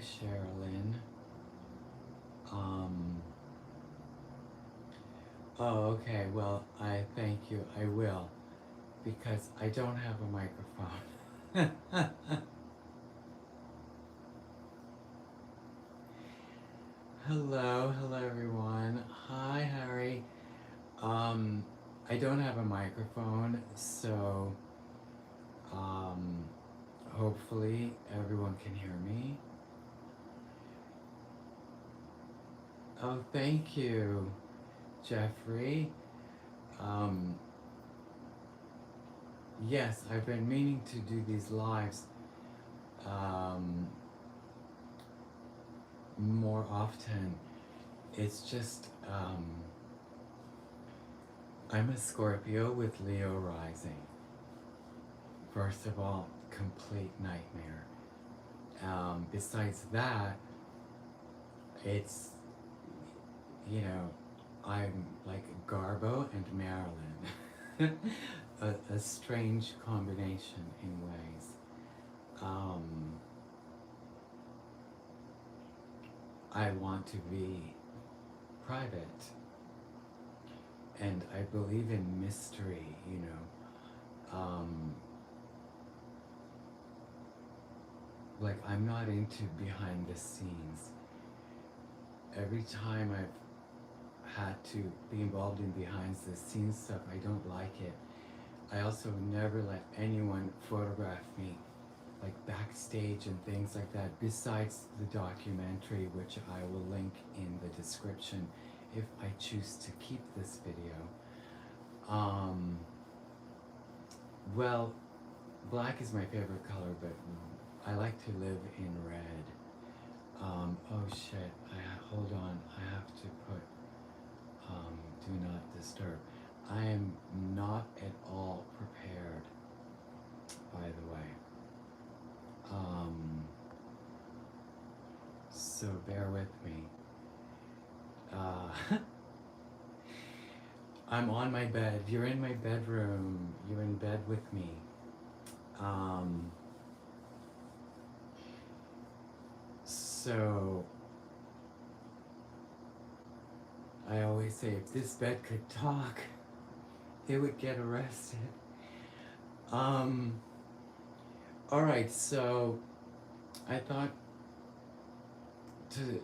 Sherilyn. Oh, okay. Well, I thank you. I will, because I don't have a microphone. Hello everyone. Hi, Harry. Um, I don't have a microphone, so um, hopefully everyone can hear me. Oh, thank you, Jeffrey. Um, yes, I've been meaning to do these lives um, more often. It's just, I'm a Scorpio with Leo rising. First of all, complete nightmare. Besides that, it's, you know, I'm like Garbo and Marilyn. a strange combination in ways. I want to be private, and I believe in mystery, you know. Like, I'm not into behind the scenes. Every time I've had to be involved in behind the scenes stuff, I don't like it. I also never let anyone photograph me, like backstage and things like that, besides the documentary, which I will link in the description if I choose to keep this video. Well, black is my favorite color, but I like to live in red. Oh shit, hold on, I have to put do not disturb. I am not at all prepared, by the way. So bear with me. I'm on my bed. You're in my bedroom. You're in bed with me. So I always say, if this bed could talk, it would get arrested. All right, so I thought to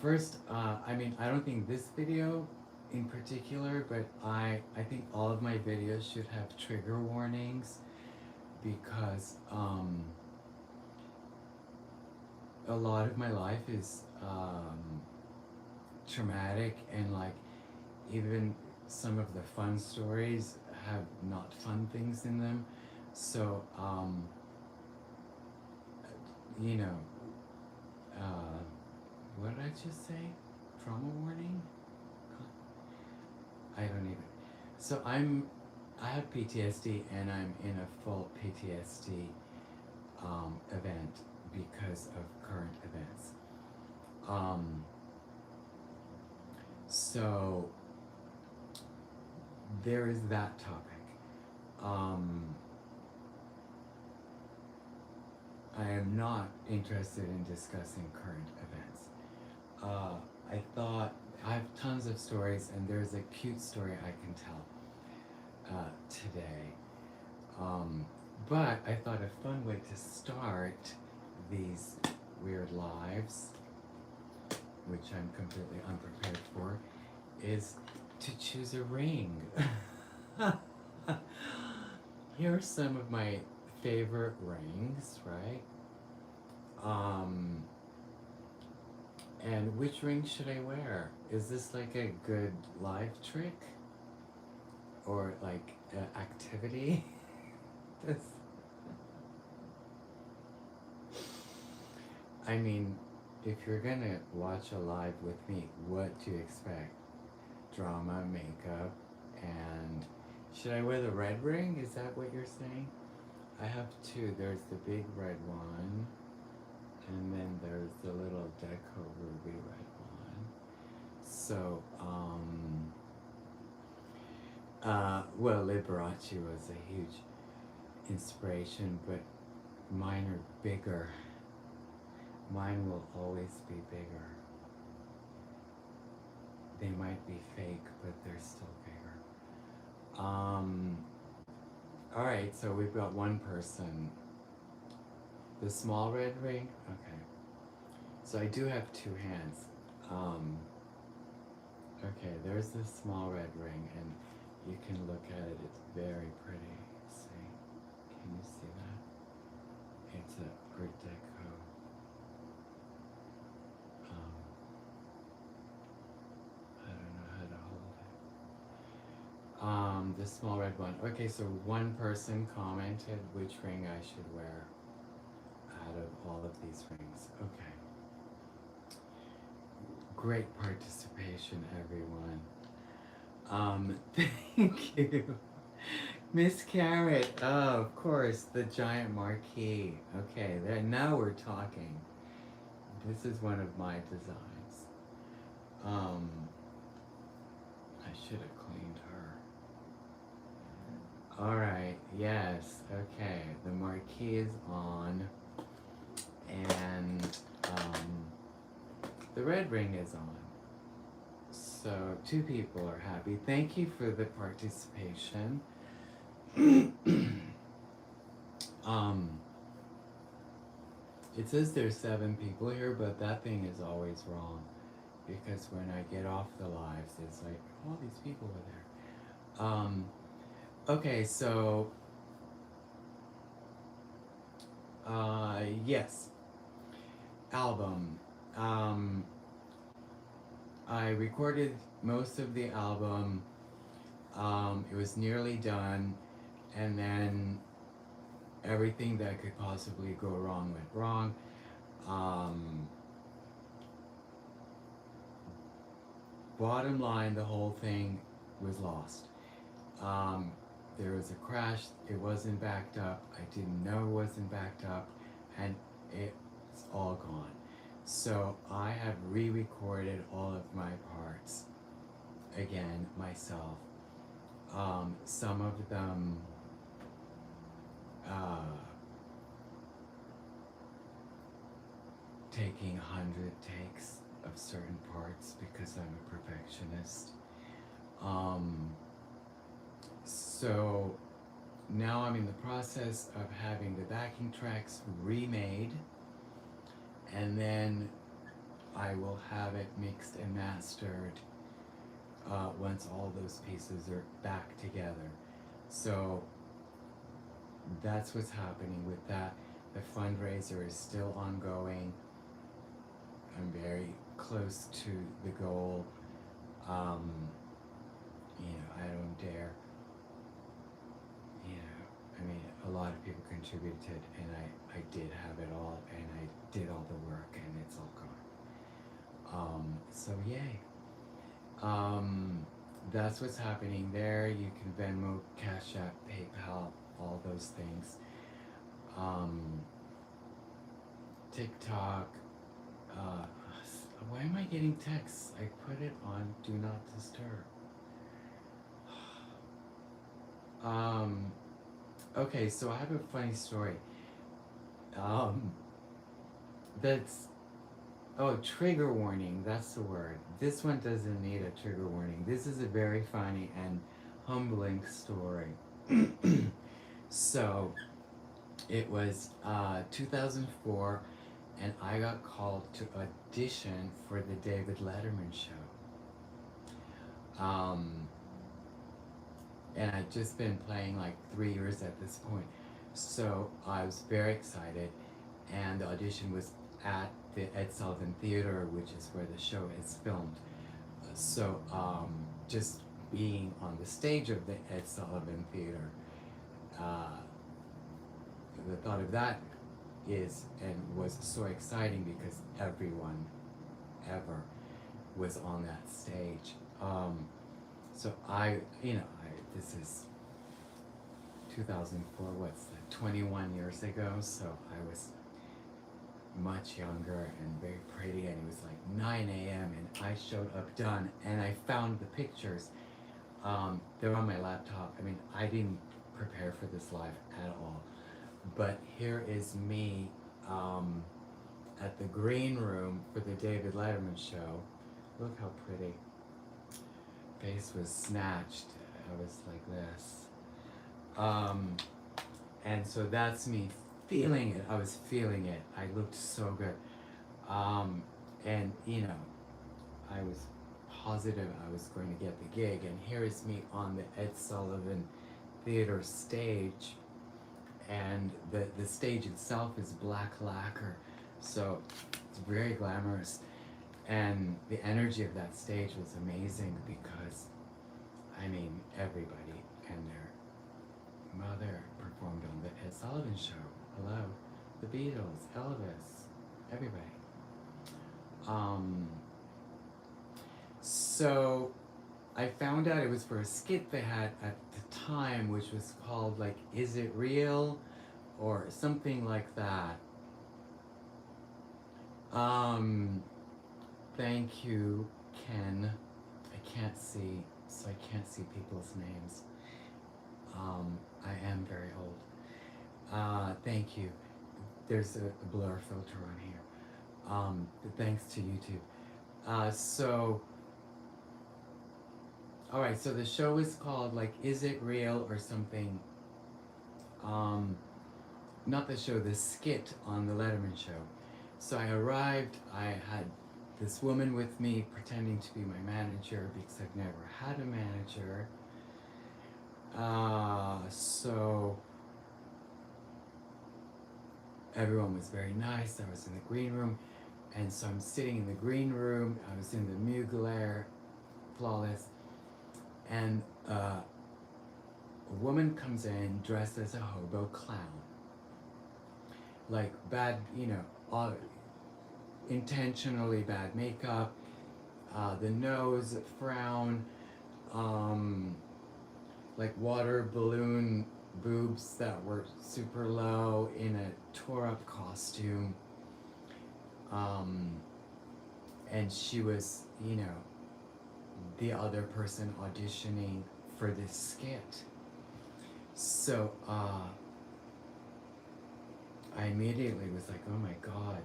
first, I mean, I don't think this video in particular, but I think all of my videos should have trigger warnings, because a lot of my life is traumatic, and like even some of the fun stories have not fun things in them. So you know, what did I just say? Trauma warning? I don't even. So I have PTSD, and I'm in a full PTSD event because of current events. So there is that topic. I am not interested in discussing current events. I thought I have tons of stories, and there's a cute story I can tell today. But I thought a fun way to start these weird lives, which I'm completely unprepared for, is to choose a ring. Here are some of my favorite rings, right? And which ring should I wear? Is this like a good live trick? Or like activity? This. I mean, if you're gonna watch a live with me, what do you expect? Drama, makeup, and should I wear the red ring? Is that what you're saying? I have two. There's the big red one, and then there's the little deco ruby red one. So, well, Liberace was a huge inspiration, but mine are bigger. Mine will always be bigger. They might be fake, but they're still bigger. All right, so we've got one person. The small red ring? Okay. So I do have two hands. Um, okay, there's the small red ring, and you can look at it. It's very pretty. See? Can you see that? It's a Art Deco. Um, I don't know how to hold it. The small red one. Okay, so one person commented which ring I should wear out of all of these rings. Okay. Great participation, everyone. Thank you. Miss Carrot, oh, of course, the giant marquee. Okay, there, now we're talking. This is one of my designs. I should have cleaned her. All right, yes, okay, the marquee is on, and the red ring is on. So two people are happy. Thank you for the participation. It says there's 7 people here, but that thing is always wrong, because when I get off the lives, it's like all these people are there. Okay, so yes, album. I recorded most of the album. It was nearly done, and then everything that could possibly go wrong went wrong. Bottom line, the whole thing was lost. There was a crash, it wasn't backed up, I didn't know it wasn't backed up, and it's all gone. So I have re-recorded all of my parts again myself. Some of them taking 100 takes of certain parts because I'm a perfectionist. So now I'm in the process of having the backing tracks remade, and then I will have it mixed and mastered once all those pieces are back together. So that's what's happening with that. The fundraiser is still ongoing. I'm very close to the goal. I don't dare. I mean, a lot of people contributed, and I did have it all, and I did all the work, and it's all gone. So yay. That's what's happening there. You can Venmo, Cash App, PayPal, all those things. TikTok. Why am I getting texts? I put it on Do Not Disturb. Okay, so I have a funny story. Trigger warning, that's the word. This one doesn't need a trigger warning. This is a very funny and humbling story. So, it was 2004, and I got called to audition for the David Letterman show. And I'd just been playing like 3 years at this point. So I was very excited, and the audition was at the Ed Sullivan Theater, which is where the show is filmed. So just being on the stage of the Ed Sullivan Theater, the thought of that was so exciting because everyone ever was on that stage. So this is 2004, what's that, 21 years ago, so I was much younger and very pretty, and it was like 9 a.m. and I showed up done, and I found the pictures. They're on my laptop. I mean, I didn't prepare for this live at all, but here is me at the green room for the David Letterman show. Look how pretty. Face was snatched. I was like this. And so that's me feeling it. I was feeling it. I looked so good. And you know, I was positive I was going to get the gig. And here is me on the Ed Sullivan Theater stage. And the stage itself is black lacquer. So it's very glamorous. And the energy of that stage was amazing because, I mean, everybody and their mother performed on the Ed Sullivan show. Hello. The Beatles, Elvis, everybody. So I found out it was for a skit they had at the time, which was called like, Is It Real? Or something like that. Thank you, Ken. I can't see, so I can't see people's names. I am very old. Thank you. There's a blur filter on here. Thanks to YouTube. Alright, so the show is called like Is It Real or something. Not the show, the skit on the Letterman show. So I arrived, I had this woman with me pretending to be my manager because I've never had a manager. So everyone was very nice. I was in the green room, and so I'm sitting in the green room. I was in the Mugler, flawless, and a woman comes in dressed as a hobo clown. Like bad, you know, intentionally bad makeup, the nose, frown, like water balloon boobs that were super low in a tore up costume. And she was, you know, the other person auditioning for this skit. So, I immediately was like, oh my God,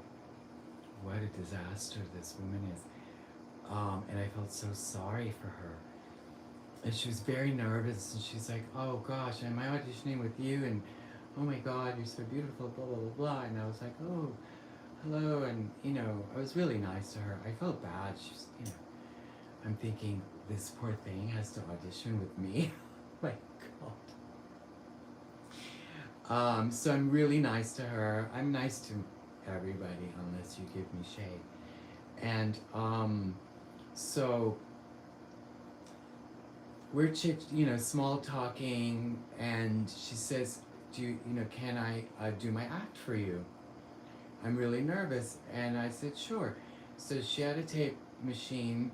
what a disaster this woman is. And I felt so sorry for her. And she was very nervous, and she's like, oh gosh, am I auditioning with you? And oh my God, you're so beautiful, blah, blah, blah, blah. And I was like, oh, hello. And, you know, I was really nice to her. I felt bad. She's, you know, I'm thinking, this poor thing has to audition with me. Oh my God. So I'm really nice to her. I'm nice to everybody unless you give me shade. And so we're small talking, and she says, can I do my act for you? I'm really nervous. And I said, sure. So she had a tape machine.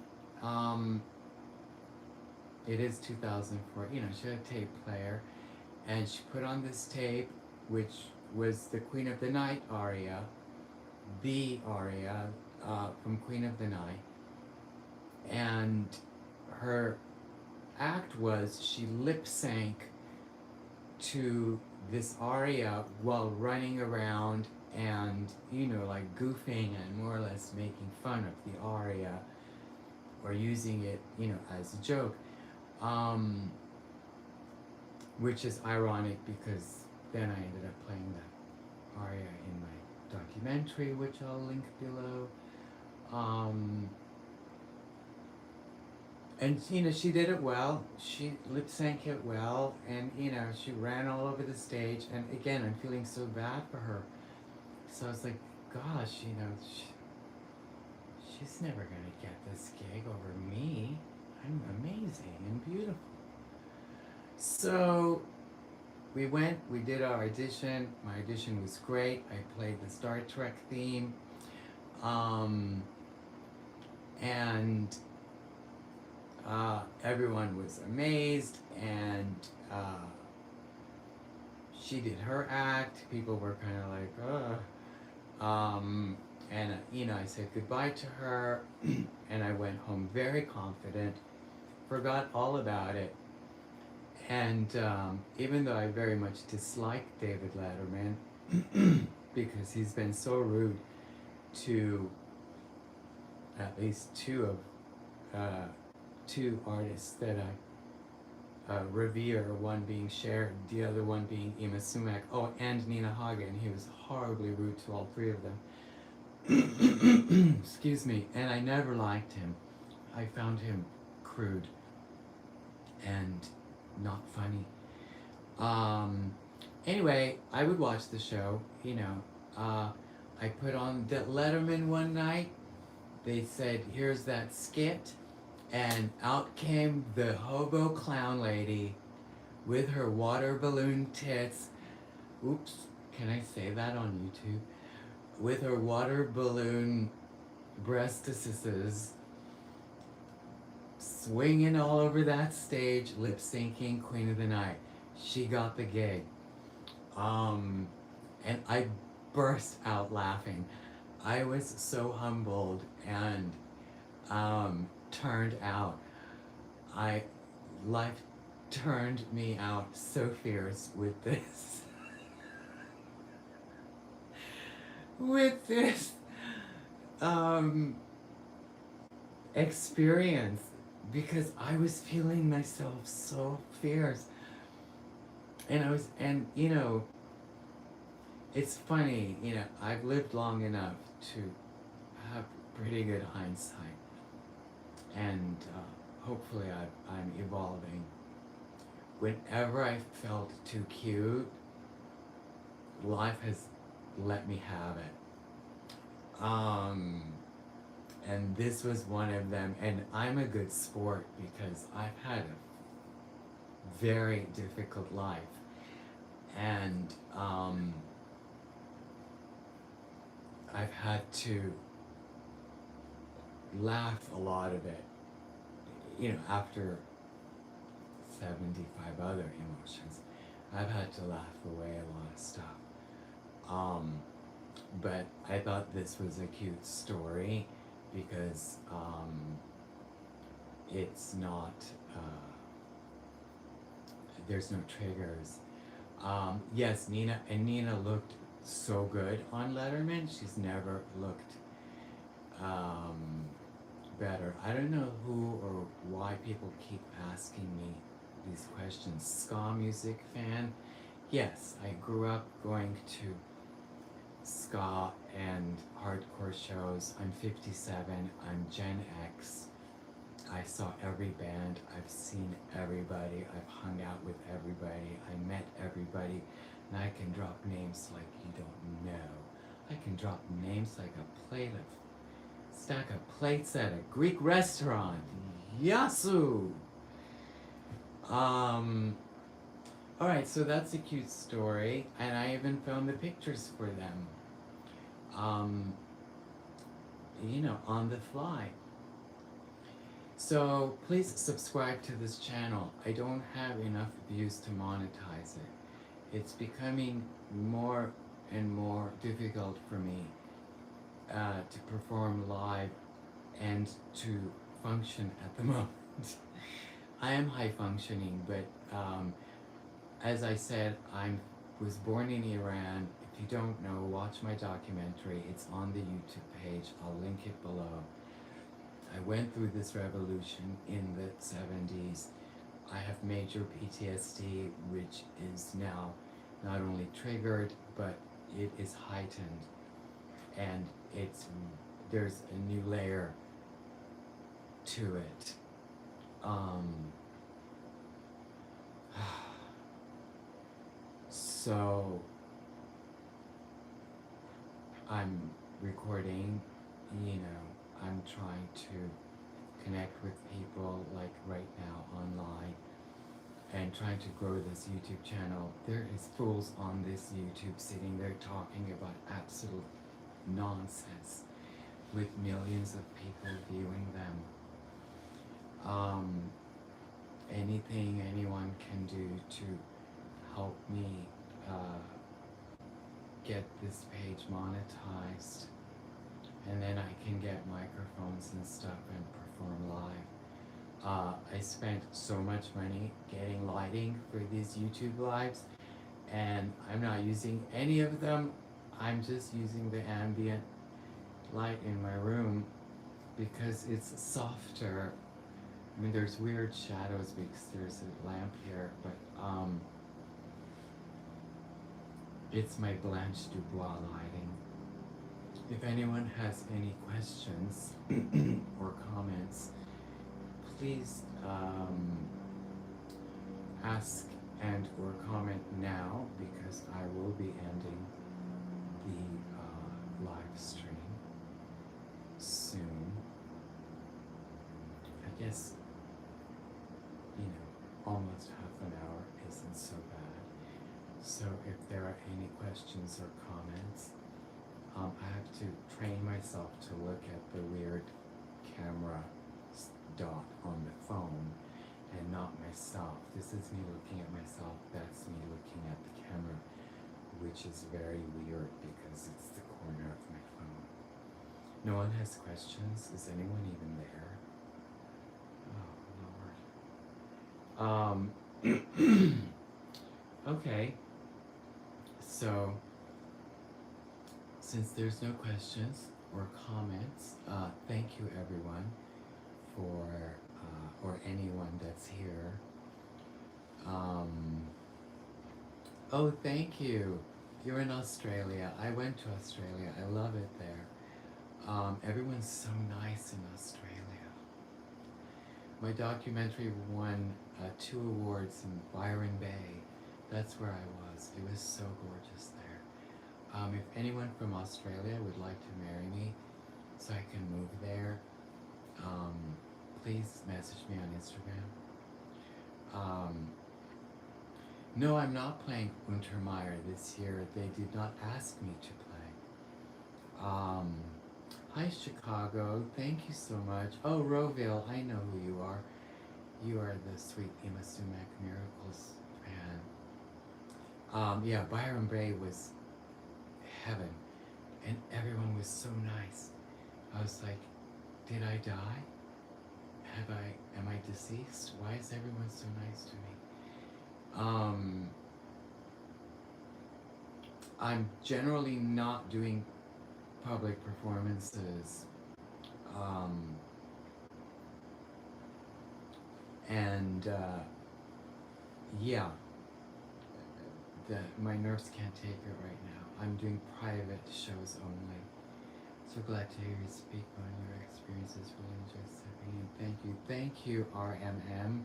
It is 2004, she had a tape player. And she put on this tape, which was the Queen of the Night aria, the aria from Queen of the Night. And her act was she lip sank to this aria while running around and, like goofing and more or less making fun of the aria or using it, as a joke. Which is ironic because then I ended up playing that aria in my documentary, which I'll link below. And she did it well. She lip sank it well, and she ran all over the stage. And again, I'm feeling so bad for her. So I was like, gosh, she's never gonna get this gig over me. I'm amazing and beautiful. So we did our audition. My audition was great. I played the Star Trek theme. And everyone was amazed, and she did her act. People were kind of like, ugh. And I said goodbye to her, and I went home very confident, forgot all about it. And even though I very much dislike David Letterman, because he's been so rude to at least two artists that I revere, one being Cher, the other one being Ima Sumac, oh, and Nina Hagen. He was horribly rude to all three of them. Excuse me. And I never liked him. I found him crude and not funny. Anyway, I would watch the show, you know. I put on the Letterman one night. They said, here's that skit. And out came the hobo clown lady with her water balloon tits. Oops, can I say that on YouTube? With her water balloon breastises swinging all over that stage, lip syncing Queen of the Night. She got the gig. And I burst out laughing. I was so humbled and turned out. Life turned me out so fierce with this. with this experience, because I was feeling myself so fierce. And you know, it's funny, you know, I've lived long enough to have pretty good hindsight. And hopefully I'm evolving. Whenever I felt too cute, life has let me have it. And this was one of them. And I'm a good sport because I've had a very difficult life. And I've had to laugh a lot of it, you know, after 75 other emotions. I've had to laugh away a lot of stuff. But I thought this was a cute story because it's not, there's no triggers. Yes, Nina looked so good on Letterman. She's never looked better. I don't know who or why people keep asking me these questions. Ska music fan? Yes, I grew up going to ska and hardcore shows. I'm 57, I'm Gen X. I saw every band, I've seen everybody, I've hung out with everybody, I met everybody, and I can drop names like you don't know. I can drop names like a stack of plates at a Greek restaurant. Yasu! Alright, so that's a cute story, and I even found the pictures for them. You know, on the fly. So please subscribe to this channel. I don't have enough views to monetize it. It's becoming more and more difficult for me to perform live and to function at the moment. I am high functioning, but as I said, I was born in Iran. If you don't know, watch my documentary. It's on the YouTube page. I'll link it below. I went through this revolution in the 70s. I have major PTSD, which is now not only triggered, but it is heightened. And there's a new layer to it. So I'm recording, you know, I'm trying to connect with people like right now online and trying to grow this YouTube channel. There is fools on this YouTube sitting there talking about absolute nonsense with millions of people viewing them. Anything anyone can do to help me get this page monetized, and then I can get microphones and stuff and perform live. I spent so much money getting lighting for these YouTube lives, and I'm not using any of them. I'm just using the ambient light in my room because it's softer. I mean, there's weird shadows because there's a lamp here, but it's my Blanche Dubois lighting. If anyone has any questions or comments, please ask and or comment now because I will be ending the live stream soon. I guess, almost half an hour isn't so bad. So if there are any questions or comments, I have to train myself to look at the weird camera dot on the phone and not myself. This is me looking at myself, that's me looking at the camera, which is very weird because it's the corner of my phone. No one has questions? Is anyone even there? Oh, Lord. Okay. So, since there's no questions or comments, thank you everyone for, or anyone that's here. Oh, thank you. You're in Australia. I went to Australia. I love it there. Everyone's so nice in Australia. My documentary won 2 awards in Byron Bay. That's where I was. It was so gorgeous there. If anyone from Australia would like to marry me so I can move there, please message me on Instagram. No, I'm not playing Untermeyer this year. They did not ask me to play. Hi Chicago, thank you so much. Oh, Rowville, I know who you are. You are the sweet Ima Sumac Miracles fan. Yeah, Byron Bay was heaven, and everyone was so nice. I was like, did I die? Am I deceased? Why is everyone so nice to me? I'm generally not doing public performances. Yeah, my nerves can't take it right now. I'm doing private shows only. So glad to hear you speak on your experiences. Really enjoyed stepping in. Thank you, RMM.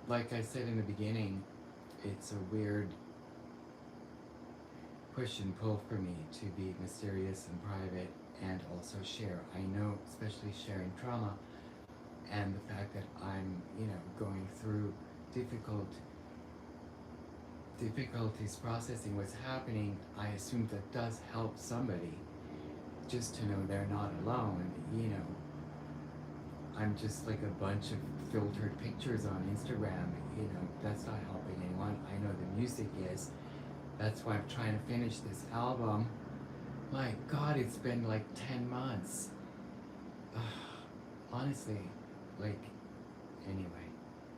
Like I said in the beginning, it's a weird push and pull for me to be mysterious and private and also share. I know, especially sharing trauma and the fact that I'm, going through difficulties processing what's happening, I assume that does help somebody just to know they're not alone. I'm just like a bunch of filtered pictures on Instagram, that's not helping anyone. I know the music is. That's why I'm trying to finish this album. My God, it's been like 10 months. Honestly, anyway,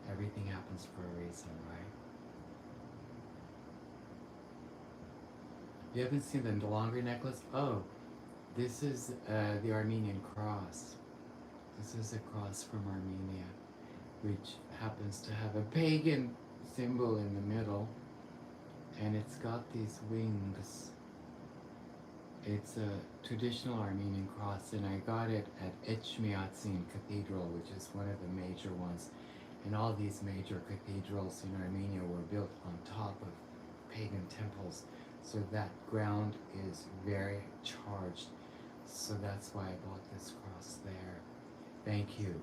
everything happens for a reason, right? You haven't seen the longer necklace? Oh, this is the Armenian cross. This is a cross from Armenia, which happens to have a pagan symbol in the middle, and it's got these wings. It's a traditional Armenian cross, and I got it at Echmiadzin Cathedral, which is one of the major ones. And all these major cathedrals in Armenia were built on top of pagan temples, so that ground is very charged. So that's why I bought this cross there. Thank you.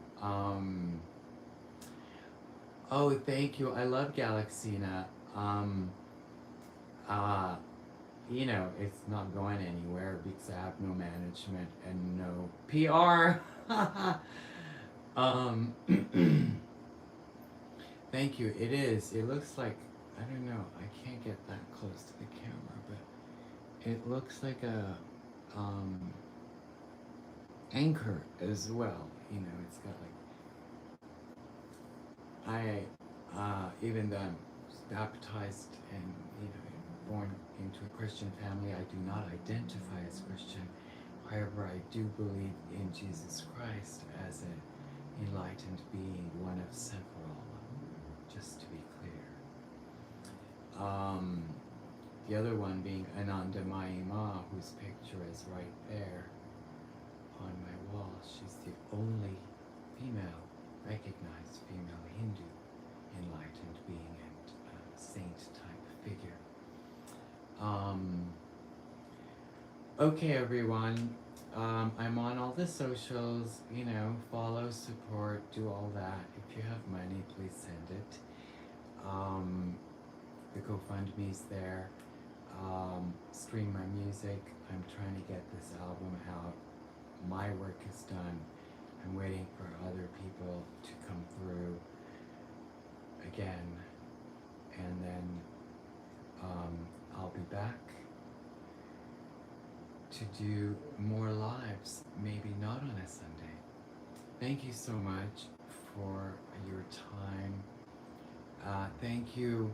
Oh, thank you. I love Galaxina. It's not going anywhere because I have no management and no PR. Thank you. It is. It looks like, I don't know, I can't get that close to the camera, but it looks like a anchor as well. It's got like, even though I'm baptized and, born into a Christian family. I do not identify as Christian. However, I do believe in Jesus Christ as an enlightened being, one of several, just to be clear. The other one being Ananda Mayima, whose picture is right there on my wall. She's the only female, recognized female Hindu enlightened being and saint type figure. Okay, everyone. I'm on all the socials, you know, follow, support, do all that. If you have money, please send it. The GoFundMe's there. Stream my music. I'm trying to get this album out. My work is done. I'm waiting for other people to come through again. And then I'll be back to do more lives, maybe not on a Sunday. Thank you so much for your time. Thank you,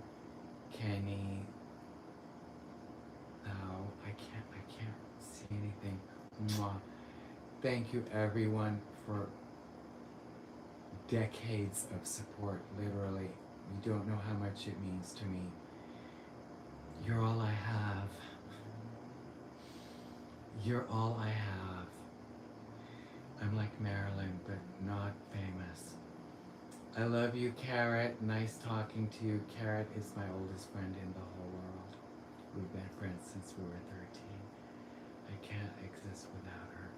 Kenny. Oh, I can't see anything. Mwah. Thank you, everyone, for decades of support, literally. You don't know how much it means to me. You're all I have. You're all I have. I'm like Marilyn, but not famous. I love you, Carrot. Nice talking to you. Carrot is my oldest friend in the whole world. We've been friends since we were 13. I can't exist without her.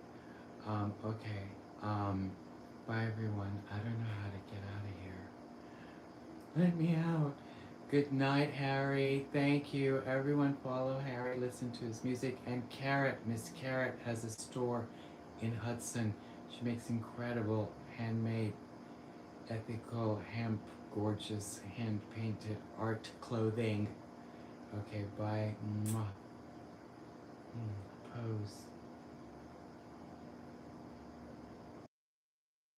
Okay. Bye, everyone. I don't know how to get out of here. Let me out. Good night, Harry. Thank you. Everyone follow Harry, listen to his music. And Carrot, Miss Carrot, has a store in Hudson. She makes incredible handmade, ethical, hemp, gorgeous, hand-painted art clothing. Okay, bye. Mwah.